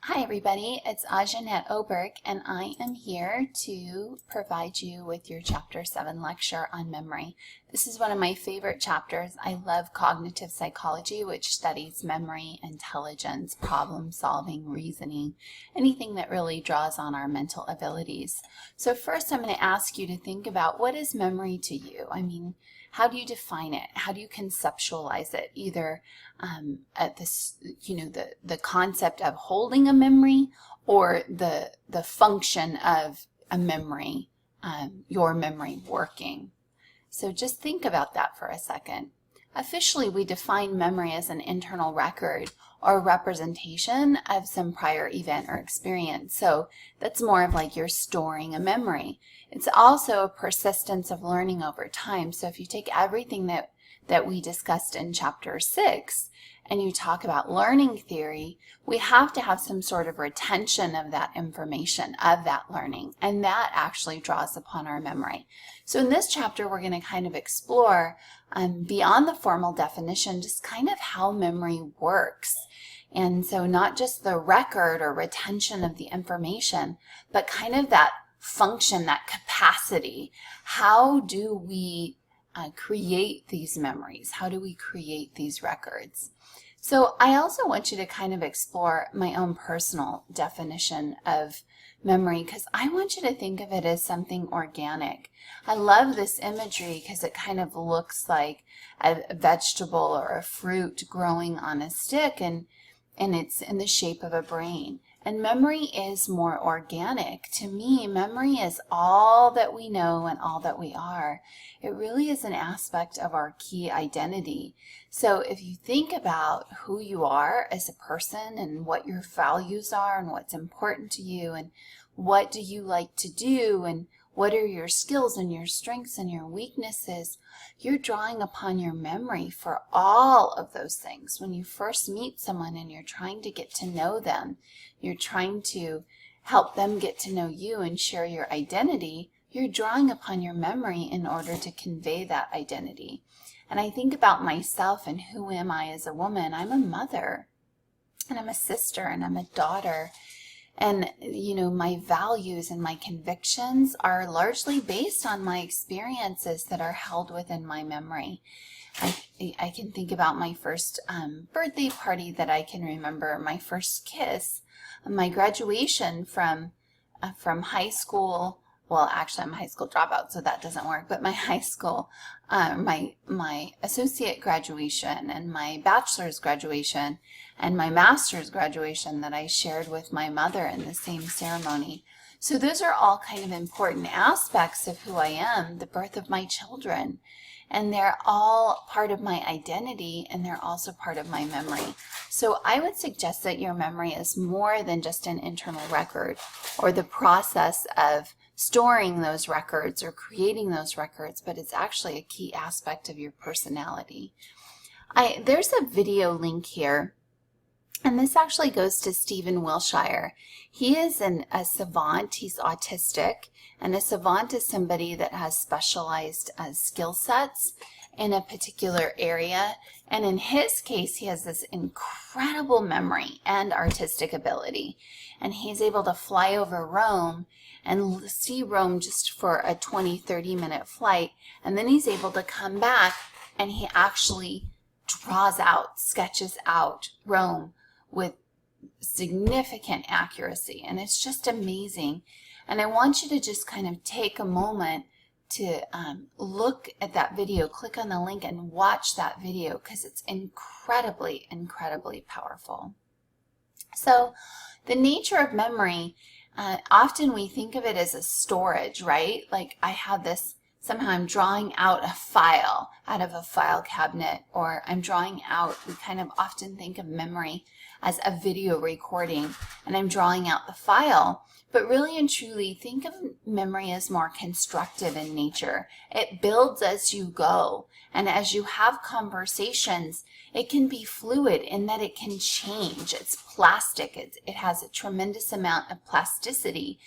Hi everybody, it's Ajanette Oberg and I am here to provide you with your Chapter 7 lecture on memory. This is one of my favorite chapters. I love cognitive psychology, which studies memory, intelligence, problem solving, reasoning, anything that really draws on our mental abilities. So first I'm going to ask you to think about, what is memory to you? How do you define it? How do you conceptualize it? Either at this, the concept of holding a memory, or the function of a memory, your memory working. So just think about that for a second. Officially, we define memory as an internal record or representation of some prior event or experience. So that's more of like you're storing a memory. It's also a persistence of learning over time. So if you take everything that we discussed in Chapter 6 and you talk about learning theory, we have to have some sort of retention of that information, of that learning, and that actually draws upon our memory. So in this chapter, we're going to kind of explore beyond the formal definition, just kind of how memory works. And so not just the record or retention of the information, but kind of that function, that capacity. How do we create these memories? How do we create these records? So I also want you to kind of explore my own personal definition of memory, because I want you to think of it as something organic. I love this imagery because it kind of looks like a vegetable or a fruit growing on a stick, and it's in the shape of a brain. And memory is more organic. To me, memory is all that we know and all that we are. It really is an aspect of our key identity. So if you think about who you are as a person and what your values are and what's important to you and what do you like to do and what are your skills and your strengths and your weaknesses, you're drawing upon your memory for all of those things. When you first meet someone and you're trying to get to know them, you're trying to help them get to know you and share your identity, you're drawing upon your memory in order to convey that identity. And I think about myself and who am I as a woman? I'm a mother, and I'm a sister, and I'm a daughter. And, my values and my convictions are largely based on my experiences that are held within my memory. I can think about my first birthday party that I can remember, my first kiss, my graduation from high school. Well, actually, I'm a high school dropout, so that doesn't work. But my high school, my associate graduation and my bachelor's graduation and my master's graduation that I shared with my mother in the same ceremony. So those are all kind of important aspects of who I am, the birth of my children. And they're all part of my identity, and they're also part of my memory. So I would suggest that your memory is more than just an internal record or the process of storing those records or creating those records, but it's actually a key aspect of your personality. There's a video link here, and this actually goes to Stephen Wilshire. He is a savant. He's autistic, and a savant is somebody that has specialized skill sets in a particular area. And in his case, he has this incredible memory and artistic ability. And he's able to fly over Rome and see Rome just for a 20-30 minute flight. And then he's able to come back and he actually draws out, sketches out Rome with significant accuracy. And it's just amazing. And I want you to just kind of take a moment to look at that video, click on the link and watch that video, because it's incredibly, incredibly powerful. So the nature of memory, often we think of it as a storage, right? Like I have this, somehow I'm drawing out a file out of a file cabinet, or I'm drawing out, we kind of often think of memory as a video recording, and I'm drawing out the file. But really and truly, think of memory as more constructive in nature. It builds as you go. And as you have conversations, it can be fluid in that it can change. It's plastic. It has a tremendous amount of plasticity.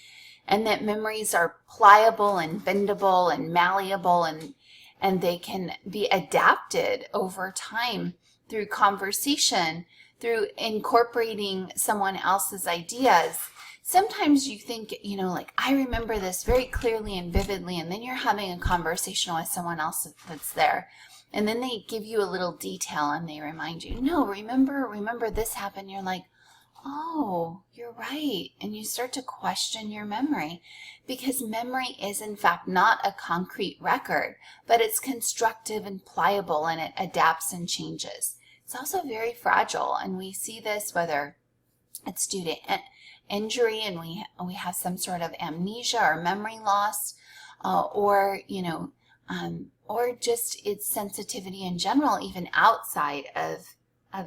And that memories are pliable and bendable and malleable, and they can be adapted over time through conversation through incorporating someone else's ideas, sometimes you think, like, I remember this very clearly and vividly, and then you're having a conversation with someone else that's there. And then they give you a little detail and they remind you, no, remember this happened. You're like, oh, you're right. And you start to question your memory, because memory is in fact not a concrete record, but it's constructive and pliable, and it adapts and changes. It's also very fragile, and we see this whether it's due to injury and we have some sort of amnesia or memory loss, or just its sensitivity in general, even outside of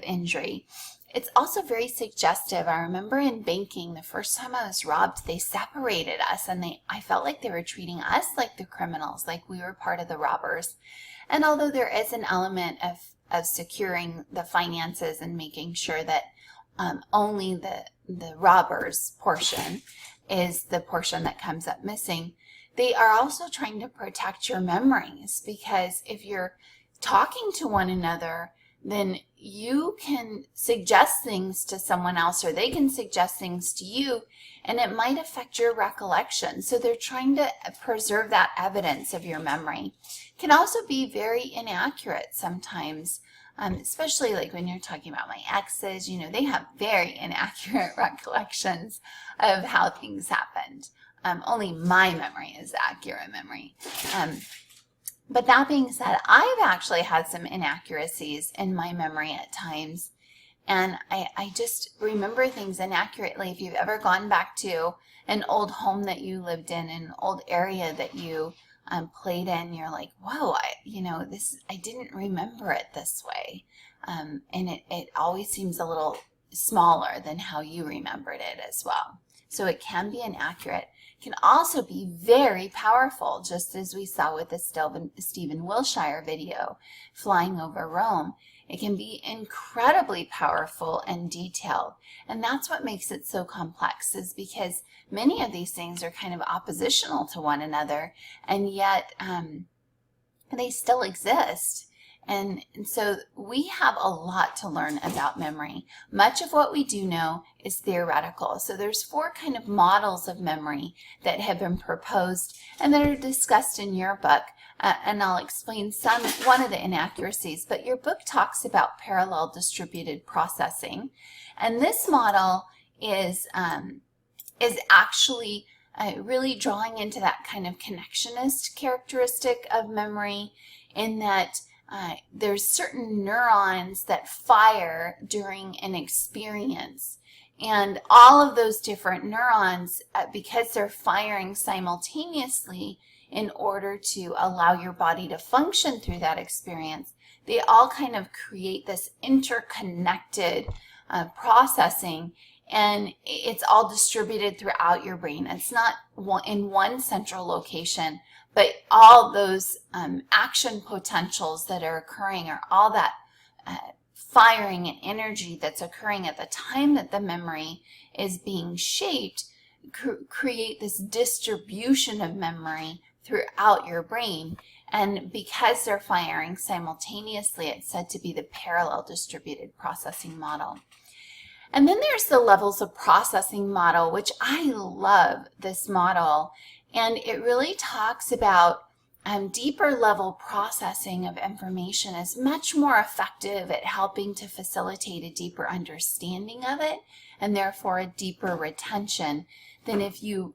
injury. It's also very suggestive. I remember in banking, the first time I was robbed, they separated us, and I felt like they were treating us like the criminals, like we were part of the robbers. And although there is an element of securing the finances and making sure that only the robbers portion is the portion that comes up missing, they are also trying to protect your memories, because if you're talking to one another, then you can suggest things to someone else, or they can suggest things to you, and it might affect your recollection. So they're trying to preserve that evidence of your memory. It can also be very inaccurate sometimes, especially like when you're talking about my exes. They have very inaccurate recollections of how things happened. Only my memory is accurate memory. But that being said, I've actually had some inaccuracies in my memory at times, and I just remember things inaccurately. If you've ever gone back to an old home that you lived in, an old area that you played in, you're like, whoa, I didn't remember it this way. And it always seems a little smaller than how you remembered it as well. So it can be inaccurate. It can also be very powerful, just as we saw with the Stephen Wilshire video, Flying Over Rome. It can be incredibly powerful and detailed. And that's what makes it so complex, is because many of these things are kind of oppositional to one another, and yet they still exist. And so we have a lot to learn about memory. Much of what we do know is theoretical. So there's 4 kind of models of memory that have been proposed and that are discussed in your book. And I'll explain one of the inaccuracies, but your book talks about parallel distributed processing. And this model is actually really drawing into that kind of connectionist characteristic of memory, in that there's certain neurons that fire during an experience, and all of those different neurons, because they're firing simultaneously in order to allow your body to function through that experience, they all kind of create this interconnected processing, and it's all distributed throughout your brain. It's not in one central location, but all those action potentials that are occurring, or all that firing and energy that's occurring at the time that the memory is being shaped, create this distribution of memory throughout your brain. And because they're firing simultaneously, it's said to be the parallel distributed processing model. And then there's the levels of processing model, which I love this model. And it really talks about deeper level processing of information is much more effective at helping to facilitate a deeper understanding of it, and therefore a deeper retention, than if you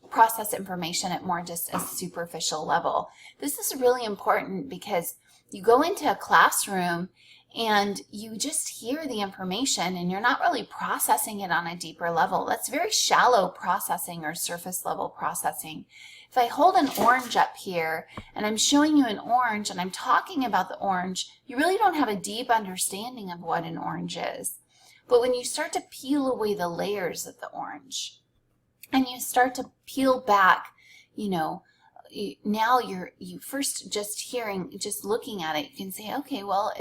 process information at more just a superficial level. This is really important because you go into a classroom and you just hear the information and you're not really processing it on a deeper level. That's very shallow processing or surface level processing. If I hold an orange up here and I'm showing you an orange and I'm talking about the orange, you really don't have a deep understanding of what an orange is. But when you start to peel away the layers of the orange and you start to peel back, now you first just looking at it, you can say, okay, well,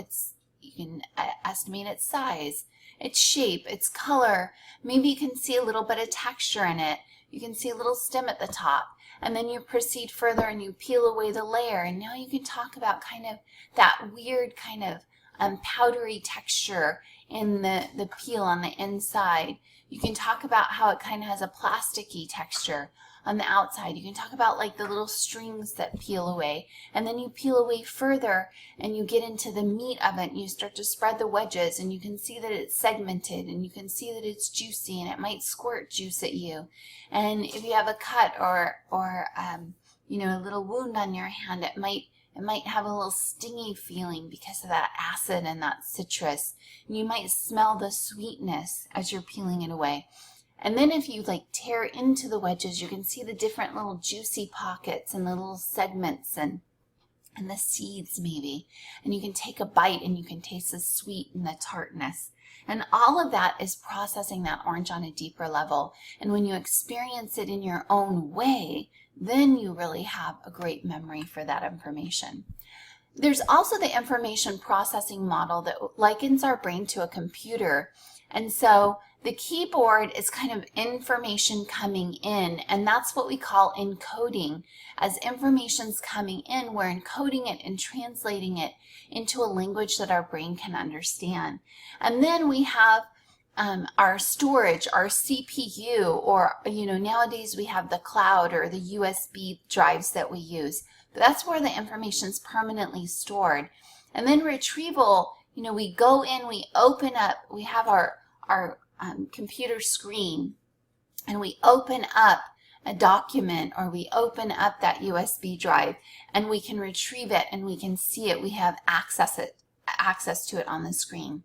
you can estimate its size, its shape, its color. Maybe you can see a little bit of texture in it. You can see a little stem at the top. And then you proceed further and you peel away the layer. And now you can talk about kind of that weird kind of powdery texture and the peel on the inside. You can talk about how it kind of has a plasticky texture on the outside. You can talk about like the little strings that peel away, and then you peel away further and you get into the meat of it and you start to spread the wedges, and you can see that it's segmented, and you can see that it's juicy, and it might squirt juice at you. And if you have a cut or you know, a little wound on your hand, it might have a little stingy feeling because of that acid and that citrus. And you might smell the sweetness as you're peeling it away. And then if you like tear into the wedges, you can see the different little juicy pockets and the little segments and the seeds maybe. And you can take a bite and you can taste the sweet and the tartness. And all of that is processing that orange on a deeper level. And when you experience it in your own way, then you really have a great memory for that information. There's also the information processing model that likens our brain to a computer. And so the keyboard is kind of information coming in, and that's what we call encoding. As information's coming in, we're encoding it and translating it into a language that our brain can understand. And then we have our storage, our CPU, or you know, nowadays we have the cloud or the USB drives that we use. But that's where the information's permanently stored. And then retrieval, you know, we go in, we open up, we have our computer screen, and we open up a document, or we open up that USB drive, and we can retrieve it and we can see it. We have access to it on the screen.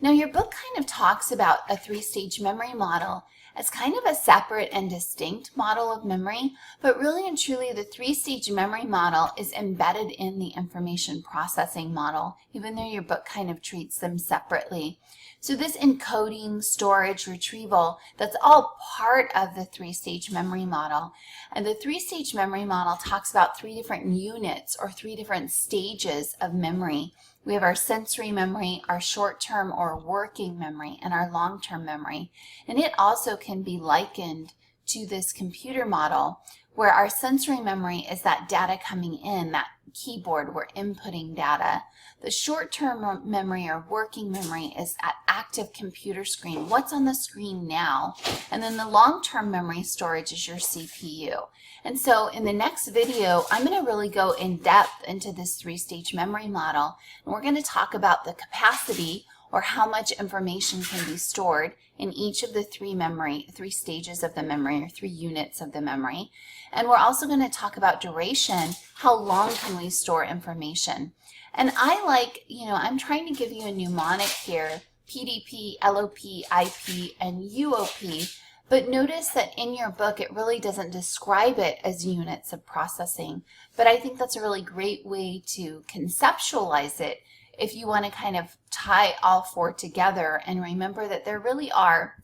Now, your book kind of talks about a three-stage memory model as kind of a separate and distinct model of memory, but really and truly the three-stage memory model is embedded in the information processing model, even though your book kind of treats them separately. So this encoding, storage, retrieval, that's all part of the three-stage memory model. And the three-stage memory model talks about three different units or three different stages of memory. We have our sensory memory, our short-term or working memory, and our long-term memory. And it also can be likened to this computer model, where our sensory memory is that data coming in, that keyboard, we're inputting data. The short-term memory or working memory is that active computer screen, what's on the screen now. And then the long-term memory storage is your CPU. And so in the next video, I'm going to really go in depth into this three-stage memory model. And we're going to talk about the capacity, or how much information can be stored in each of the three stages of the memory, or three units of the memory. And we're also going to talk about duration. How long can we store information? And I like, you know, I'm trying to give you a mnemonic here: PDP, LOP, IP, and UOP. But notice that in your book, it really doesn't describe it as units of processing. But I think that's a really great way to conceptualize it if you want to kind of tie all four together and remember that there really are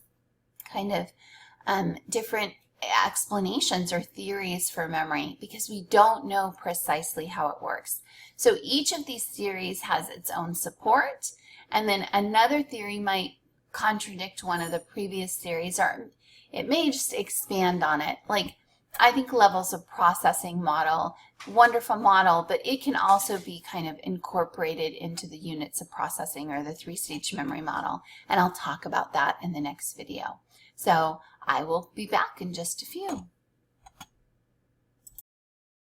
kind of different explanations or theories for memory, because we don't know precisely how it works. So each of these theories has its own support, and then another theory might contradict one of the previous theories, or it may just expand on it. Like, I think levels of processing model, wonderful model, but it can also be kind of incorporated into the units of processing, or the three-stage memory model. And I'll talk about that in the next video. So I will be back in just a few.